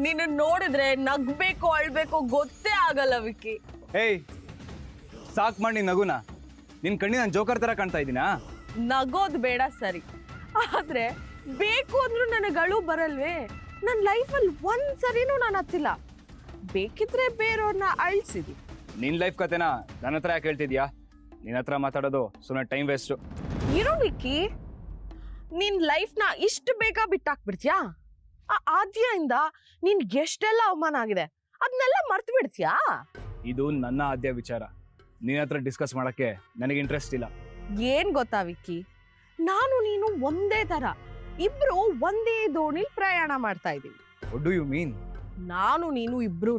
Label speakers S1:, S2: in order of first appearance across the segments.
S1: ನಿನ್ನ ನೋಡಿದ್ರೆ ನಗ್ಬೇಕು ಅಳ್ಬೇಕು ಗೊತ್ತೇ ಆಗಲ್ಲ ವಿಕ್ಕಿ.
S2: ಏಯ್ ಸಾಕ್ ಮಾಡಿ ನಿನ್ ನಗುನ. ನಿನ್ ಕಣ್ಣಿ ನಾನು ಜೋಕರ್ ತರ ಕಾಣ್ತಾ ಇದ್ದೀನಾ?
S1: ನಗೋದು ಬೇಡ ಸರಿ, ಆದ್ರೆ ಬೇಕು ಅಂದ್ರೂ ನನಗಳು ಬರಲ್ವೇ? ನನ್ನ ಲೈಫಲ್ಲಿ ಒಂದ್ಸರಿನೂ ನಾನು ಹತ್ತಿಲ್ಲ. ಬೇಕಿದ್ರೆ ಬೇರೆಯವ್ರನ್ನ ಅಳಿಸಿದಿ.
S2: ನಿನ್ ಲೈಫ್ ಕತೆನ ನನ್ನ ಹತ್ರ ಯಾಕೆ ಹೇಳ್ತಿದ್ಯಾ? ನಿನ್ನ ಹತ್ರ ಮಾತಾಡೋದು ಸುಮ್ಮನೆ ಟೈಮ್ ವೇಸ್ಟು.
S1: ಇರೋ ವಿಕ್ಕಿ, ನಿನ್ ಲೈಫ್ನ ಇಷ್ಟು ಬೇಗ ಬಿಟ್ಟಾಕ್ಬಿಡ್ತೀಯಾ? ಆ ಆದ್ಯದಿಂದ ನಿನ್ ಎಷ್ಟೆಲ್ಲ ಅವಮಾನ ಆಗಿದೆ ಅದನ್ನೆಲ್ಲ ಮರ್ತು ಬಿಡ್ತೀಯಾ?
S2: ಇದು ನನ್ನ ಆದ್ಯ ವಿಚಾರ. ನಿನ್ನ ಹತ್ರ ಡಿಸ್ಕಸ್ ಮಾಡಕ್ಕೆ ನನಗೆ ಇಂಟ್ರೆಸ್ಟ್ ಇಲ್ಲ.
S1: ಏನ್ ಗೊತ್ತಾ ವಿಕ್ಕಿ, ನಾನು ನೀನು ಒಂದೇ ತರ, ಇಬ್ರು ಒಂದೇ ದೋಣಿಲ್ ಪ್ರಯಾಣ ಮಾಡ್ತಾ ಇದೀವಿ.
S2: What do you mean?
S1: ನಾನು ನೀನು ಇಬ್ರು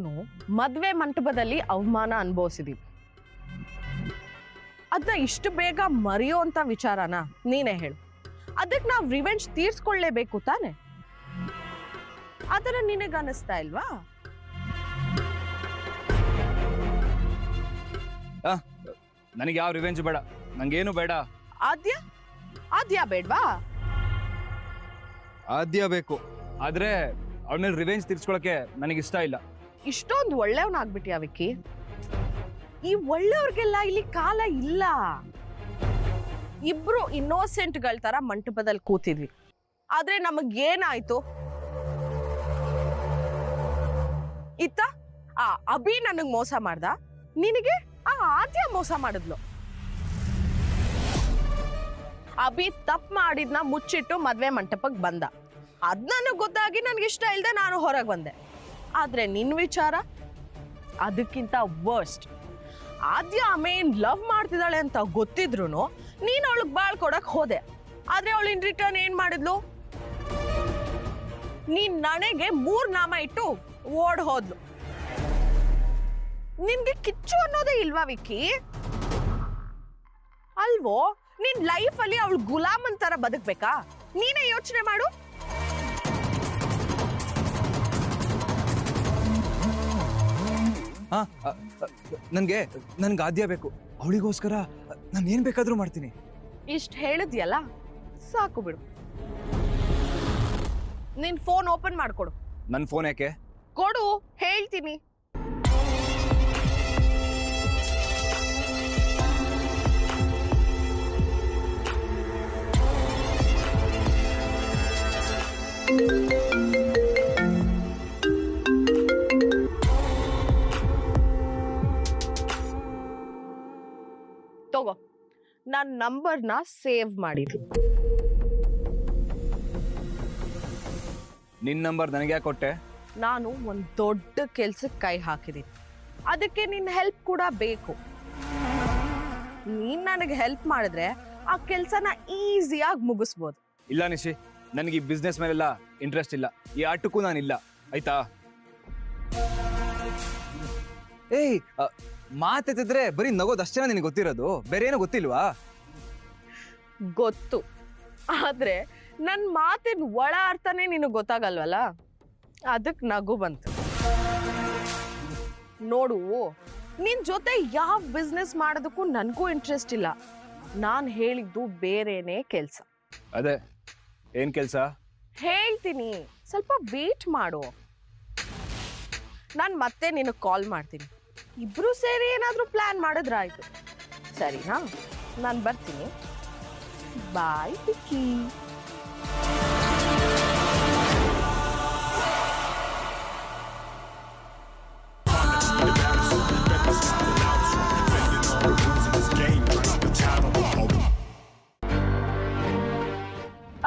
S1: ಮದ್ವೆ ಮಂಟಪದಲ್ಲಿ ಅವಮಾನ ಅನುಭವಿಸಿದೀವಿ. ಅದನ್ನ ಇಷ್ಟು ಬೇಗ ಮರೆಯೋ ಅಂತ ವಿಚಾರನ ನೀನೇ ಹೇಳು. ಅದಕ್ಕೆ ನಾವು ರಿವೆಂಜ್ ತೀರ್ಸ್ಕೊಳ್ಳೇಬೇಕು ತಾನೆ? ಅದರ ನಿನಗೆ ಅನಿಸ್ತಾ ಇಲ್ವಾ?
S2: ನನಗೆ ಯಾವ ರಿವೆಂಜ್ ಬೇಡ, ನಂಗೇನು ಬೇಡ.
S1: ಆದ್ಯ ಆದ್ಯ ಬೇಡ್ವಾ?
S2: ಆದ್ಯ ಬೇಕು, ಆದ್ರೆ ಅವಳ ಮೇಲೆ ರಿವೆಂಜ್ ತೀರ್ಸ್ಕೊಳಕ್ಕೆ ನನಗಿಷ್ಟ ಇಲ್ಲ.
S1: ಇಷ್ಟೊಂದು ಒಳ್ಳೆಯವನಾಗ್ಬಿಟ್ಯಾ ವಿಕ್ಕಿ? ಈ ಒಳ್ಳೆಯವ್ರಿಗೆಲ್ಲ ಇಲ್ಲಿ ಕಾಲ ಇಲ್ಲ. ಇಬ್ರು ಇನ್ನೋಸೆಂಟ್ಗಳ ತರ ಮಂಟಪದಲ್ಲಿ ಕೂತಿದ್ವಿ, ಆದ್ರೆ ನಮಗೇನಾಯ್ತು? ಇತ್ತ ಆ ಅಭಿ ನನಗ್ ಮೋಸ ಮಾಡ್ದ, ನಿನಗೆ ಆ ಆದ್ಯ ಮೋಸ ಮಾಡಿದ್ಲು. ಅಭಿ ತಪ್ಪು ಮಾಡಿದ್ನ ಮುಚ್ಚಿಟ್ಟು ಮದ್ವೆ ಮಂಟಪಕ್ಕೆ ಬಂದ. ಅದ್ ನನಗ್ ಗೊತ್ತಾಗಿ ನನ್ಗೆ ಇಷ್ಟ ಇಲ್ದೆ ನಾನು ಹೊರಗೆ ಬಂದೆ. ಆದ್ರೆ ನಿನ್ ವಿಚಾರ ಅದಕ್ಕಿಂತ ವರ್ಸ್ಟ್. ಆದ್ಯ ಆಮೇನ್ ಲವ್ ಮಾಡ್ತಿದ್ದಾಳೆ ಅಂತ ಗೊತ್ತಿದ್ರು ನೀನ್ ಅವಳಗ್ ಬಾಳ್ ಕೊಡಕ್ ಹೋದೆ. ಆದ್ರೆ ಅವಳು ಇನ್ ರಿಟರ್ನ್ ಏನ್ ಮಾಡಿದ್ಲು? ನೀನ್ ನನಗೆ 3 ನಾಮ ಇಟ್ಟು ಓಡ್ ಹೋದ್ಲು. ನಿನ್ಗೆ ಕಿಚ್ಚು ಅನ್ನೋದೇ ಇಲ್ವಾ ವಿಕ್ಕಿ? ಅಲ್ವೋ, ನಿನ್ ಲೈಫ್ ಅಲ್ಲಿ ಅವಳು ಗುಲಾಮನ್ ತರ ಬದುಕ್ಬೇಕಾ? ನೀನೇ ಯೋಚನೆ ಮಾಡು.
S2: ನನ್ಗೆ ಆದ್ಯ ಬೇಕು. ಅವಳಿಗೋಸ್ಕರ ನಾನು ಏನ್ ಬೇಕಾದ್ರೂ ಮಾಡ್ತೀನಿ.
S1: ಇಷ್ಟ ಹೇಳಿದ್ಯಲ್ಲ, ಸಾಕು ಬಿಡು. ನಿನ್ ಫೋನ್ ಓಪನ್ ಮಾಡ್ಕೊಡು.
S2: ನನ್ ಫೋನ್ ಯಾಕೆ?
S1: ಕೊಡು, ಹೇಳ್ತೀನಿ. ತಗೋ, ನನ್ನ ನಂಬರ್ನ ಸೇವ್ ಮಾಡಿದ್ವಿ.
S2: ನಿನ್ ನಂಬರ್ ನನಗೆ ಯಾಕೆ ಕೊಟ್ಟೆ?
S1: ನಾನು ಒಂದು ದೊಡ್ಡ ಕೆಲ್ಸಕ್ಕೆ ಕೈ ಹಾಕಿದ್ದೀನಿ. ಅದಕ್ಕೆ ನಿನ್ನ ಹೆಲ್ಪ್ ಕೂಡ ಬೇಕು. ನೀನ್ ನನಗೆ ಹೆಲ್ಪ್ ಮಾಡಿದ್ರೆ ಆ ಕೆಲ್ಸನ ಈಸಿಯಾಗಿ ಮುಗಿಸ್ಬೋದು.
S2: ಇಲ್ಲ ನಿಶಿ, ನನಗೆ ಈ ಬಿಸ್ನೆಸ್ ಮೇಲೆಲ್ಲ ಇಂಟ್ರೆಸ್ಟ್ ಇಲ್ಲ. ಈ ಆಟಕ್ಕೂ ನಾನಿಲ್ಲ, ಆಯ್ತಾ? ಏಯ್, ಮಾತೆತ್ತಿದ್ರೆ ಬರೀ ನಗೋದಷ್ಟೇನ ನಿನಗೆ ಗೊತ್ತಿರೋದು? ಬೇರೆ ಏನೋ ಗೊತ್ತಿಲ್ವಾ?
S1: ಗೊತ್ತು, ಆದ್ರೆ ನನ್ನ ಮಾತಿನ ಒಳ ಅರ್ಥನೇ ನಿನಗೆ ಗೊತ್ತಾಗಲ್ವಲ್ಲ, ಅದಕ್ಕೆ ನಗು ಬಂತು. ನೋಡು, ನಿನ್ ಜೊತೆ ಯಾವ ಬಿಸ್ನೆಸ್ ಮಾಡೋದಕ್ಕೂ ನನಗೂ ಇಂಟ್ರೆಸ್ಟ್ ಇಲ್ಲ. ನಾನು ಹೇಳಿದ್ದು ಬೇರೆನೇ ಕೆಲಸ.
S2: ಅದೇ ಏನ್ ಕೆಲಸ?
S1: ಹೇಳ್ತೀನಿ, ಸ್ವಲ್ಪ ವೇಟ್ ಮಾಡು. ನಾನು ಮತ್ತೆ ನಿನಗೆ ಕಾಲ್ ಮಾಡ್ತೀನಿ. ಇಬ್ರು ಸೇರಿ ಏನಾದರೂ ಪ್ಲಾನ್ ಮಾಡಿದ್ರಾಯ್ತು, ಸರಿನಾ? ನಾನು ಬರ್ತೀನಿ. ಬಾಯ್ ವಿಕ್ಕಿ.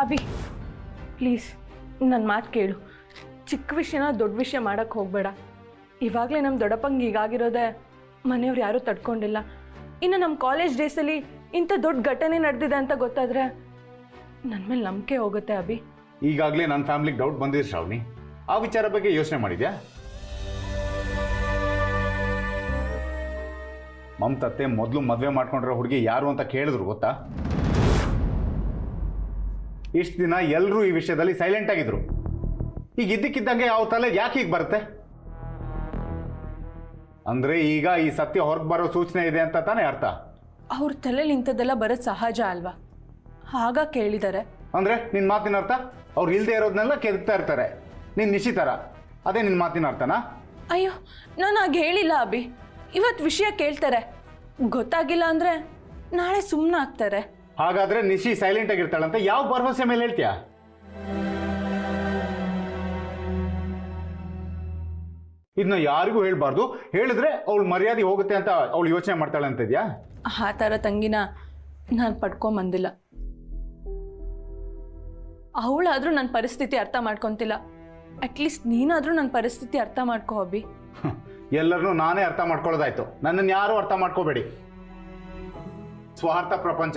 S3: ಅಭಿ, ಪ್ಲೀಸ್ ನನ್ನ ಮಾತು ಕೇಳು. ಚಿಕ್ಕ ವಿಷಯನ ದೊಡ್ಡ ವಿಷಯ ಮಾಡೋಕ್ಕೆ ಹೋಗಬೇಡ. ಇವಾಗಲೇ ನಮ್ಮ ದೊಡ್ಡಪ್ಪಂಗೆ ಹೀಗಾಗಿರೋದೆ ಮನೆಯವ್ರು ಯಾರೂ ತಡ್ಕೊಂಡಿಲ್ಲ. ಇನ್ನು ನಮ್ಮ ಕಾಲೇಜ್ ಡೇಸಲ್ಲಿ ಇಂಥ ದೊಡ್ಡ ಘಟನೆ ನಡೆದಿದೆ ಅಂತ ಗೊತ್ತಾದರೆ ನನ್ನ ಮೇಲೆ ನಂಬಿಕೆ ಹೋಗುತ್ತೆ. ಅಭಿ,
S4: ಈಗಾಗಲೇ ನನ್ನ ಫ್ಯಾಮಿಲಿಗೆ ಡೌಟ್ ಬಂದಿದೆ ಶ್ರಾವಣಿ. ಆ ವಿಚಾರ ಬಗ್ಗೆ ಯೋಚನೆ ಮಾಡಿದ್ಯಾ? ಮಮತತ್ತೆ ಮೊದಲು ಮದುವೆ ಮಾಡ್ಕೊಂಡಿರೋ ಹುಡುಗಿ ಯಾರು ಅಂತ ಕೇಳಿದ್ರು ಗೊತ್ತಾ? ಇಷ್ಟು ದಿನ ಎಲ್ಲರೂ ಈ ವಿಷಯದಲ್ಲಿ ಸೈಲೆಂಟ್ ಆಗಿದ್ರು. ಈಗ ಇದ್ದಕ್ಕಿದ್ದಂಗೆ ಯಾವ ತಲೆಗೆ ಯಾಕೆ ಹೀಗೆ ಬರುತ್ತೆ? ಅಂದ್ರೆ ಈಗ ಈ ಸತ್ಯ ಹೊರಗೆ ಬರೋ ಸೂಚನೆ ಇದೆ ಅಂತ ತಾನೇ ಅರ್ಥ?
S3: ಅವ್ರ ತಲೆಯಲ್ಲಿ ಇಂಥದ್ದೆಲ್ಲ ಬರೋದು ಸಹಜ ಅಲ್ವಾ? ಆಗ ಕೇಳಿದ್ದಾರೆ.
S4: ಅಂದ್ರೆ ನಿನ್ನ ಮಾತಿನ ಅರ್ಥ ಅವ್ರು ಇಲ್ಲದೆ ಇರೋದನ್ನೆಲ್ಲ ಕೆದಕ್ತಾ ಇರ್ತಾರೆ. ನೀನು ನಿಶ್ಚಿತರ ಅದೇ ನಿನ್ನ ಮಾತಿನ ಅರ್ಥನಾ?
S3: ಅಯ್ಯೋ ನಾನು ಹಾಗೆ ಹೇಳಿಲ್ಲ ಅಭಿ. ಇವತ್ತು ವಿಷಯ ಕೇಳ್ತಾರೆ, ಗೊತ್ತಾಗಿಲ್ಲ ಅಂದರೆ ನಾಳೆ ಸುಮ್ಮನೆ ಆಗ್ತಾರೆ.
S4: ಹಾಗಾದ್ರೆ ನಿಶಿ ಸೈಲೆಂಟ್ ಆಗಿರ್ತಾಳಂತ ಯಾವ ಭರವಸೆ ಮೇಲೆ ಹೇಳ್ತೀಯಾ? ಇದನ್ನ ಯಾರಿಗೂ ಹೇಳ್ಬಾರ್ದು, ಹೇಳಿದ್ರೆ ಅವಳು ಮರ್ಯಾದೆ ಹೋಗುತ್ತೆ ಅಂತ ಅವಳು ಯೋಚನೆ ಮಾಡ್ತಾಳೆ ಅಂತಿದ್ಯಾ?
S3: ಆ ಥರ ತಂಗಿನ ನಾನು ಪಡ್ಕೊಂಬಂದಿಲ್ಲ. ಅವಳಾದರೂ ನನ್ನ ಪರಿಸ್ಥಿತಿ ಅರ್ಥ ಮಾಡ್ಕೊತಿಲ್ಲ. ಅಟ್ಲೀಸ್ಟ್ ನೀನಾದರೂ ನನ್ನ ಪರಿಸ್ಥಿತಿ ಅರ್ಥ ಮಾಡ್ಕೋ ಅಭಿ.
S4: ಎಲ್ಲರನ್ನೂ ನಾನೇ ಅರ್ಥ ಮಾಡ್ಕೊಳ್ಳೋದಾಯ್ತು, ನನ್ನನ್ನು ಯಾರೂ ಅರ್ಥ ಮಾಡ್ಕೋಬೇಡಿ. ಸ್ವಾರ್ಥ ಪ್ರಪಂಚ,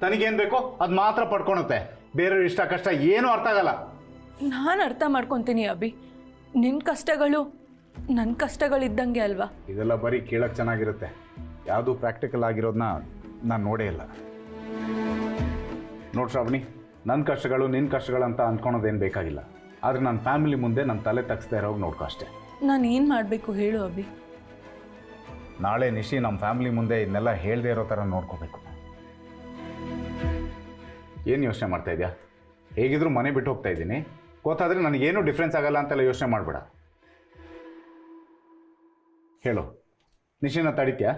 S4: ತನಗೇನು ಬೇಕೋ ಅದು ಮಾತ್ರ ಪಡ್ಕೊಳುತ್ತೆ, ಬೇರೆಯವ್ರ ಇಷ್ಟ ಕಷ್ಟ ಏನೂ ಅರ್ಥ ಆಗಲ್ಲ.
S3: ನಾನು ಅರ್ಥ ಮಾಡ್ಕೊತೀನಿ ಅಭಿ. ನಿನ್ನ ಕಷ್ಟಗಳು ನನ್ನ ಕಷ್ಟಗಳಿದ್ದಂಗೆ ಅಲ್ವಾ?
S4: ಇದೆಲ್ಲ ಬರೀ ಕೇಳಕ್ಕೆ ಚೆನ್ನಾಗಿರುತ್ತೆ, ಯಾವುದು ಪ್ರಾಕ್ಟಿಕಲ್ ಆಗಿರೋದನ್ನ ನಾನು ನೋಡೇ ಇಲ್ಲ. ನೋಡಿ ಶ್ರಾವಣಿ, ನನ್ನ ಕಷ್ಟಗಳು ನಿನ್ನ ಕಷ್ಟಗಳಂತ ಅಂದ್ಕೊಳೋದೇನು ಬೇಕಾಗಿಲ್ಲ. ಆದರೆ ನನ್ನ ಫ್ಯಾಮಿಲಿ ಮುಂದೆ ನನ್ನ ತಲೆ ತಗ್ಸ್ತಾ ಇರೋಗಿ ನೋಡ್ಕೊ ಅಷ್ಟೇ.
S3: ನಾನು ಏನು ಮಾಡಬೇಕು ಹೇಳು ಅಭಿ?
S4: ನಾಳೆ ನಿಶಿ ನಮ್ಮ ಫ್ಯಾಮಿಲಿ ಮುಂದೆ ಇದನ್ನೆಲ್ಲ ಹೇಳದೇ ಇರೋ ಥರ ನೋಡ್ಕೋಬೇಕು. ಏನು ಯೋಚನೆ ಮಾಡ್ತಾ ಇದೆಯಾ? ಹೇಗಿದ್ರು ಮನೆ ಬಿಟ್ಟು ಹೋಗ್ತಾ ಇದ್ದೀನಿ, ಗೊತ್ತಾದರೆ ನನಗೇನು ಡಿಫ್ರೆನ್ಸ್ ಆಗಲ್ಲ ಅಂತೆಲ್ಲ ಯೋಚನೆ ಮಾಡಬೇಡ. ಹೇಳು, ನಿಶಿನ ತಡಿತ್ಯಾ?